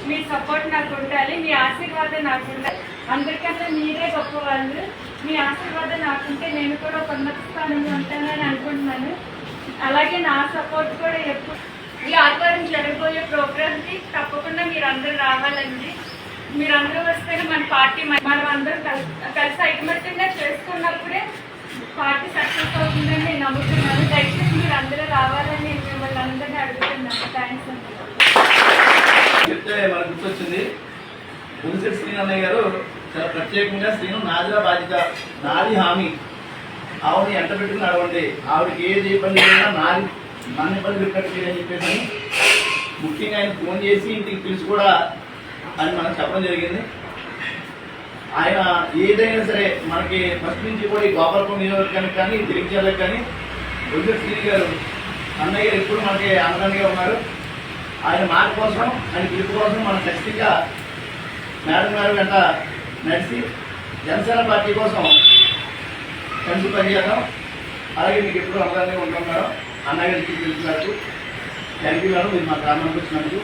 మీ support నాకు ఉండాలి, మీ ఆశీర్వాదం నాకు ఉండాలి. అందరికన్నా మీరే గొప్పవాళ్ళు. మీ ఆశీర్వాదం నాకుంటే నేను కూడా ఒక ఉన్నత స్థానంలో ఉంటానని అనుకుంటున్నాను. అలాగే నా సపోర్ట్ కూడా ఎప్పుడు ఈ ఆదివారం జరగబోయే ప్రోగ్రామ్కి తప్పకుండా మీరందరూ రావాలండి. మీరందరూ వస్తేనే మన పార్టీ మనం అందరం కలిసి ఐకమత్యంగా చేసుకున్నప్పుడే పార్టీ సక్సెస్ అవుతుందని నేను నమ్ముతున్నాను. దయచేసి మీరు అందరూ రావాలని నేను మిమ్మల్ని అందరినీ అడుగుతున్నాను. థ్యాంక్స్ అండి. చెప్తే మనకు గుర్తొచ్చింది, పులిశెట్టి శ్రీనన్నయ్య గారు చాలా ప్రత్యేకంగా శ్రీను నాదిరా బాధ్యత, నాది హామీ, ఆవిడని ఎంట పెట్టుకుని నడవండి, ఆవిడకి ఏది ఇబ్బంది లేకుండా నన్ను ఇబ్బంది పెట్టండి అని చెప్పేసి ముఖ్యంగా ఆయన ఫోన్ చేసి ఇంటికి పిలిచి కూడా అని మనం చెప్పడం జరిగింది. ఆయన ఏదైనా సరే మనకి ఫస్ట్ నుంచి కూడా ఈ గోపాలపురం నియోజకవర్గానికి కానీ తిరిగి జిల్లాకి కానీ పులిశెట్టి శ్రీని గారు అన్నయ్య గారు ఎప్పుడు మనకి అండగా ఉన్నారు. ఆయన మాట కోసం, ఆయన పిలుపు కోసం మనం ఖచ్చితంగా మేడం గారు వెంట నడిచి జనసేన పార్టీ కోసం కలిసి పనిచేద్దాం. అలాగే మీకు ఎప్పుడు అందరినీ ఉంటున్నారు. అన్నగారికి పిలుస్తున్నారు. థ్యాంక్ యూ మేడం, మీరు మా గ్రామానికి వచ్చినందుకు.